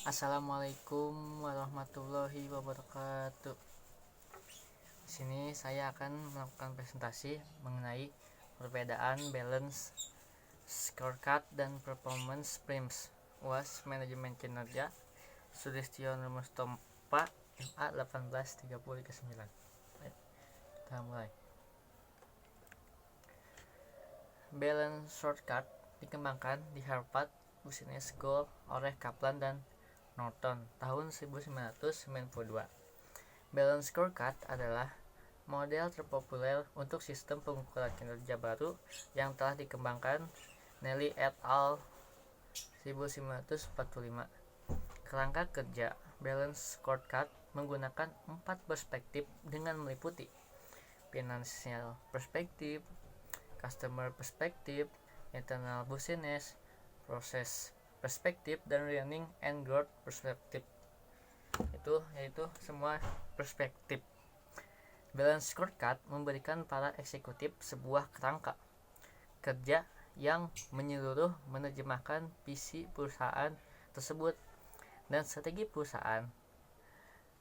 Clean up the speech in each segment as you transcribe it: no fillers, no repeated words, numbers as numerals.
Assalamualaikum warahmatullahi wabarakatuh. Di sini saya akan melakukan presentasi mengenai perbedaan balance scorecard dan performance primes UAS Manajemen Kinerja Sulistiono Mustompa MA 1830-9. Kita mulai. Balance scorecard dikembangkan di Harvard Business School oleh Kaplan dan Norton tahun 1992. Balance scorecard adalah model terpopuler untuk sistem pengukuran kinerja baru yang telah dikembangkan Nelly et al. 1945. Kerangka kerja balance scorecard menggunakan 4 perspektif dengan meliputi financial perspective, customer perspective, internal business, process perspektif, dan learning and growth perspektif. Yaitu semua perspektif. Balance scorecard memberikan para eksekutif sebuah kerangka kerja yang menyeluruh menerjemahkan visi perusahaan tersebut dan strategi perusahaan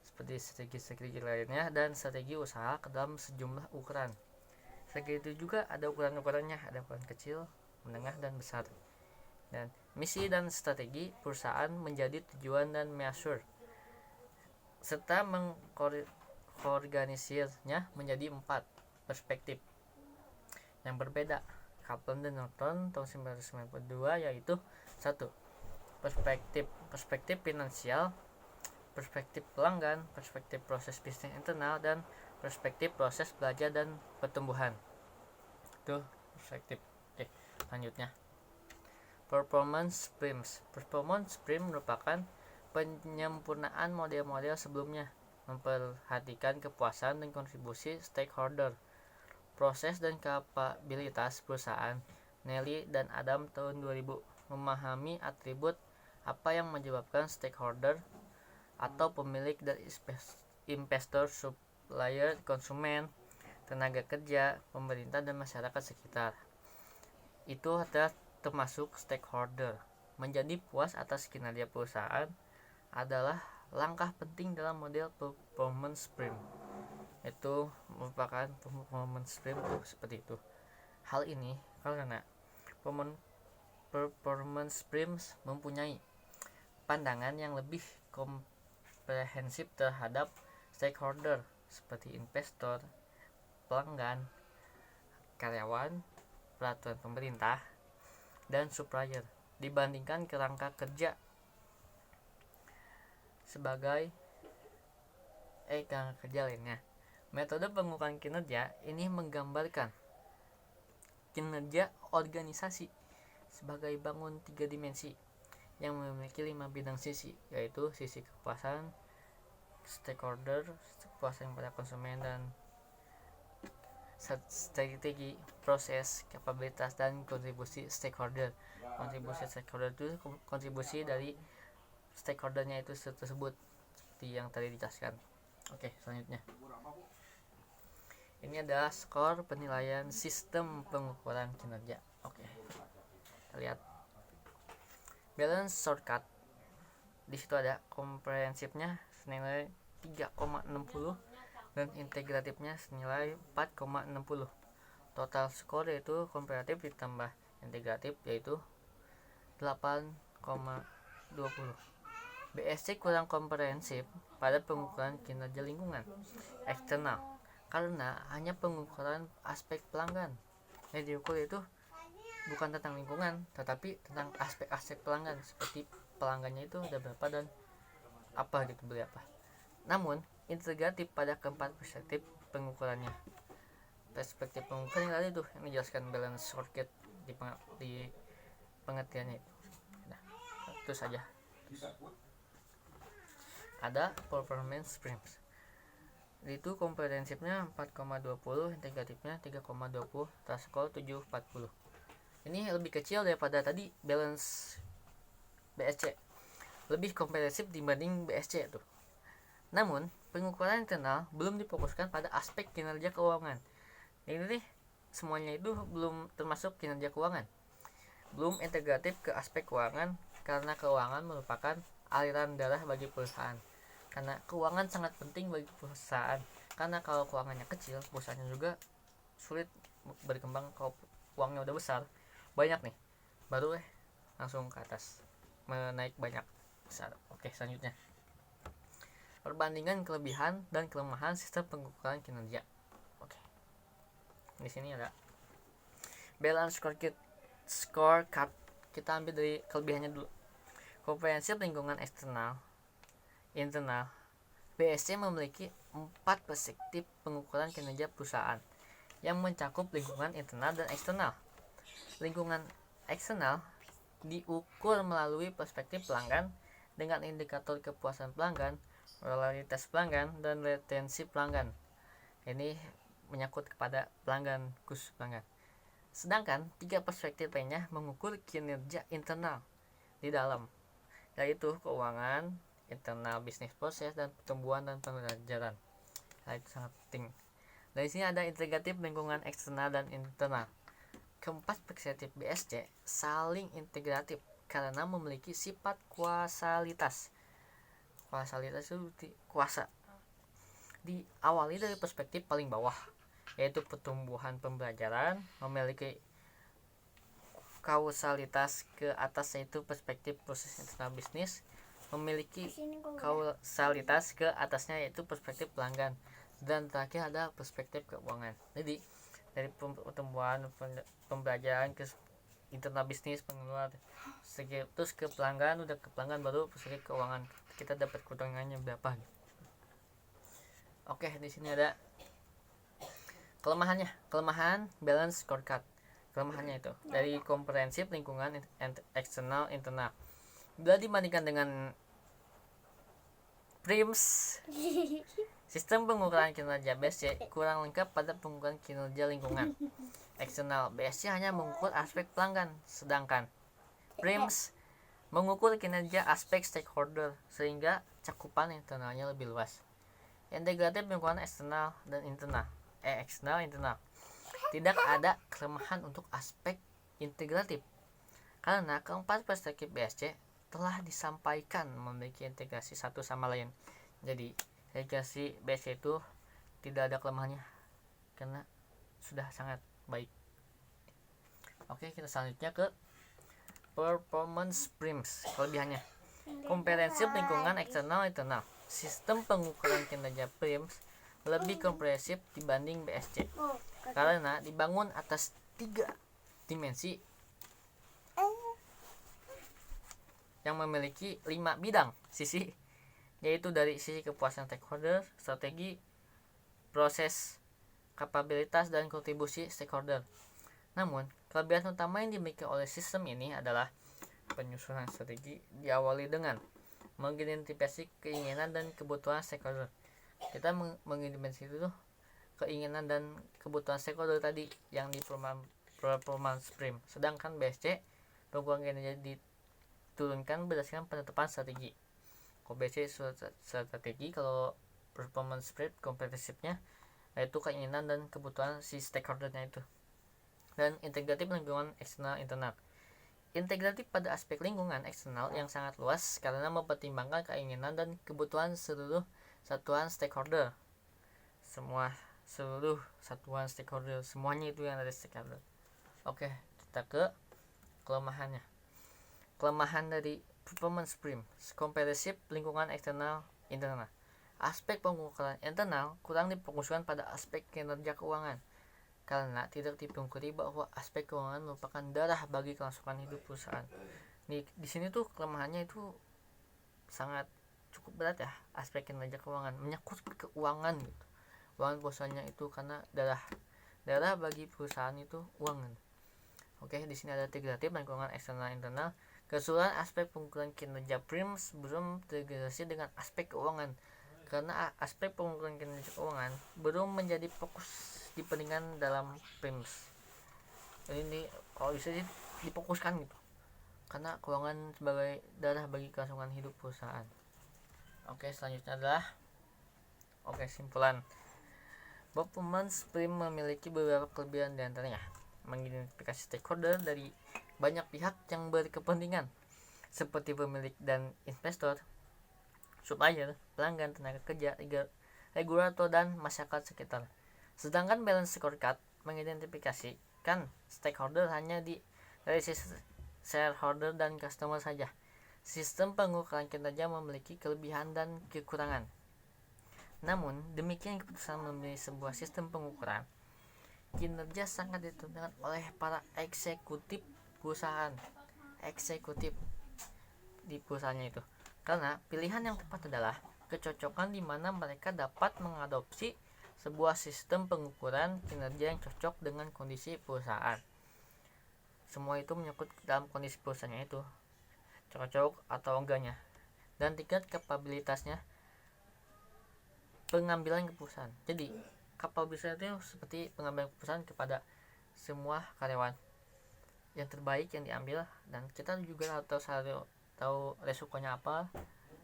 seperti strategi lainnya dan strategi usaha ke dalam sejumlah ukuran. Strategi itu juga ada ukuran-ukurannya, ada ukuran kecil, menengah, dan besar. Dan misi dan strategi perusahaan menjadi tujuan dan measure serta mengorganisirnya menjadi 4 perspektif yang berbeda. Kaplan dan Norton tahun 1992, yaitu 1. Perspektif finansial, perspektif pelanggan, perspektif proses bisnis internal, dan perspektif proses belajar dan pertumbuhan. Itu perspektif. Oke, selanjutnya performance prime merupakan penyempurnaan model-model sebelumnya, memperhatikan kepuasan dan kontribusi stakeholder, proses dan kapabilitas perusahaan. Nelly dan Adam tahun 2000 memahami atribut apa yang menyebabkan stakeholder atau pemilik dari investor, supplier, konsumen, tenaga kerja, pemerintah, dan masyarakat sekitar. Itu adalah termasuk stakeholder. Menjadi puas atas kinerja perusahaan adalah langkah penting dalam model performance prime. Itu merupakan performance prime itu seperti itu. Hal ini karena performance prime mempunyai pandangan yang lebih komprehensif terhadap stakeholder seperti investor, pelanggan, karyawan, peraturan pemerintah, dan supplier dibandingkan kerangka kerja sebagai kerangka kerja lainnya. Metode pengukuran kinerja ini menggambarkan kinerja organisasi sebagai bangun 3 dimensi yang memiliki 5 bidang sisi, yaitu sisi kepuasan stakeholder, kepuasan pada konsumen, dan strategi, proses, kapabilitas, dan kontribusi stakeholder. Kontribusi stakeholder itu kontribusi dari stakeholdernya itu tersebut seperti yang tadi dijelaskan. Oke, selanjutnya ini adalah skor penilaian sistem pengukuran kinerja. Oke, kita lihat balance scorecard. Di situ ada komprehensifnya senilai 3,60 dan integratifnya senilai 4,60. Total skor yaitu komparatif ditambah integratif yaitu 8,20. BSC kurang komprehensif pada pengukuran kinerja lingkungan eksternal karena hanya pengukuran aspek pelanggan. Yang diukur itu bukan tentang lingkungan, tetapi tentang aspek-aspek pelanggan, seperti pelanggannya itu ada berapa dan apa gitu, beli apa. Namun integratif pada keempat perspektif pengukurannya. Perspektif pengukuran yang tadi itu yang dijelaskan balance scorecard di pengertiannya itu. Nah, itu saja. Ada performance primes. Itu komprehensifnya 4,20, integratifnya 3,20, skor 7,40. Ini lebih kecil daripada tadi balance BSC. Lebih komprehensif dibanding BSC tuh. Namun, pengukuran internal belum difokuskan pada aspek kinerja keuangan. Ini nih, semuanya itu belum termasuk kinerja keuangan. Belum integratif ke aspek keuangan karena keuangan merupakan aliran darah bagi perusahaan. Karena keuangan sangat penting bagi perusahaan. Karena kalau keuangannya kecil, perusahaannya juga sulit berkembang. Kalau uangnya udah besar, banyak nih, baru langsung ke atas, menaik banyak besar. Oke, selanjutnya perbandingan kelebihan dan kelemahan sistem pengukuran kinerja. Oke, di sini ada balance scorecard. Kita ambil dari kelebihannya dulu. Komprehensif lingkungan eksternal internal. BSC memiliki 4 perspektif pengukuran kinerja perusahaan yang mencakup lingkungan internal dan eksternal. Lingkungan eksternal diukur melalui perspektif pelanggan dengan indikator kepuasan pelanggan, loyalitas pelanggan, dan retensi pelanggan. Ini menyangkut kepada pelanggan, khusus pelanggan. Sedangkan 3 perspektif lainnya mengukur kinerja internal di dalam, yaitu keuangan, internal bisnis proses, dan pertumbuhan dan pembelajaran. Nah, itu sangat penting. Dari sini ada integratif lingkungan eksternal dan internal. Keempat perspektif BSC saling integratif karena memiliki sifat kuasalitas. Kuasalitas itu kuasa. Diawali dari perspektif paling bawah, yaitu pertumbuhan pembelajaran, memiliki kausalitas ke atas, yaitu perspektif proses internal bisnis, memiliki kausalitas ke atasnya, yaitu perspektif pelanggan, dan terakhir ada perspektif keuangan. Jadi dari pertumbuhan pembelajaran ke internal bisnis, pengeluaran, terus ke pelanggan, udah ke pelanggan baru perspektif keuangan, kita dapat keuntungannya berapa. Oke, di sini ada kelemahannya. Kelemahan balance scorecard. Kelemahannya itu dari komprehensif lingkungan eksternal internal. Bila dibandingkan dengan PRIMS, sistem pengukuran kinerja BSC kurang lengkap pada pengukuran kinerja lingkungan eksternal. BSC hanya mengukur aspek pelanggan, sedangkan PRIMS mengukur kinerja aspek stakeholder, sehingga cakupan internalnya lebih luas. Integratif lingkungan eksternal dan internal. Eksternal internal. Tidak ada kelemahan untuk aspek integratif karena keempat perspektif BSC telah disampaikan memiliki integrasi satu sama lain. Jadi integrasi BSC itu tidak ada kelemahannya karena sudah sangat baik. Oke, kita selanjutnya ke performance PRIMS. Kelebihannya komprehensif lingkungan eksternal internal. Sistem pengukuran kinerja PRIMS lebih komprehensif dibanding BSC karena dibangun atas 3 dimensi yang memiliki 5 bidang sisi, yaitu dari sisi kepuasan stakeholder, strategi, proses, kapabilitas, dan kontribusi stakeholder. Namun, kelebihan utama yang dimiliki oleh sistem ini adalah penyusunan strategi diawali dengan mengidentifikasi keinginan dan kebutuhan stakeholder. Kita mengidentifikasi itu keinginan dan kebutuhan stakeholder tadi yang di performance PRIMS. Sedangkan BSC pengukuran kinerja diturunkan berdasarkan penetapan strategi. Kalau BSC strategi, kalau performance PRIMS komprehensifnya yaitu keinginan dan kebutuhan si stakeholdernya itu. Dan integratif lingkungan eksternal internal. Integratif pada aspek lingkungan eksternal yang sangat luas karena mempertimbangkan keinginan dan kebutuhan seluruh satuan stakeholder. Seluruh satuan stakeholder, semuanya itu yang ada stakeholder. Oke, kita ke kelemahannya. Kelemahan dari performance PRIMS, komprehensif lingkungan eksternal internal. Aspek pengukuran internal kurang difokuskan pada aspek kinerja keuangan karena tidak dipungkiri bahwa aspek keuangan merupakan darah bagi kelangsungan hidup perusahaan. Di sini tuh kelemahannya itu sangat cukup berat ya, aspek kinerja keuangan, menyangkut keuangan gitu. Uang perusahaannya itu karena darah bagi perusahaan itu uang. Oke, di sini ada integratif lingkungan eksternal internal. Keseluruhan aspek pengukuran kinerja PRIMS belum terintegrasi dengan aspek keuangan karena aspek pengukuran kinerja keuangan belum menjadi fokus dipentingkan dalam PRIMS. Ini kalau bisa difokuskan gitu karena keuangan sebagai darah bagi kelangsungan hidup perusahaan. Oke, selanjutnya adalah simpulan. Performance PRIMS memiliki beberapa kelebihan, diantaranya mengidentifikasi stakeholder dari banyak pihak yang berkepentingan, seperti pemilik dan investor, supplier, pelanggan, tenaga kerja, regulator, dan masyarakat sekitar. Sedangkan balance scorecard mengidentifikasikan stakeholder hanya dari sisi shareholder dan customer saja. Sistem pengukuran kinerja memiliki kelebihan dan kekurangan. Namun, demikian keputusan memilih sebuah sistem pengukuran kinerja sangat ditentukan oleh para eksekutif perusahaan. Eksekutif di perusahaannya itu. Karena pilihan yang tepat adalah kecocokan di mana mereka dapat mengadopsi sebuah sistem pengukuran kinerja yang cocok dengan kondisi perusahaan. Semua itu menyangkut dalam kondisi perusahaannya itu, cocok atau enggaknya, dan tingkat kapabilitasnya pengambilan keputusan. Jadi kapabilitas itu seperti pengambilan keputusan kepada semua karyawan, yang terbaik yang diambil, dan kita juga tahu resikonya apa,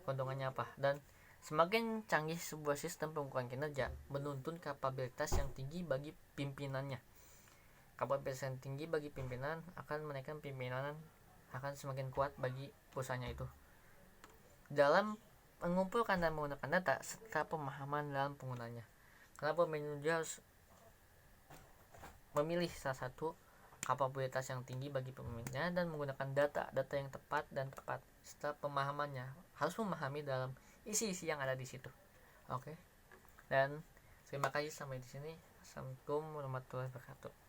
keuntungannya apa. Dan semakin canggih sebuah sistem pengukuran kinerja menuntun kapabilitas yang tinggi bagi pimpinannya. Kapabilitas yang tinggi bagi pimpinan akan menaikkan pimpinan akan semakin kuat bagi perusahaannya itu dalam mengumpulkan dan menggunakan data serta pemahaman dalam penggunanya. Kenapa manajer harus memilih salah satu kapabilitas yang tinggi bagi pemimpinnya dan menggunakan data yang tepat serta pemahamannya, harus memahami dalam isi-isi yang ada di situ. Oke. Dan terima kasih sampai di sini. Assalamualaikum warahmatullahi wabarakatuh.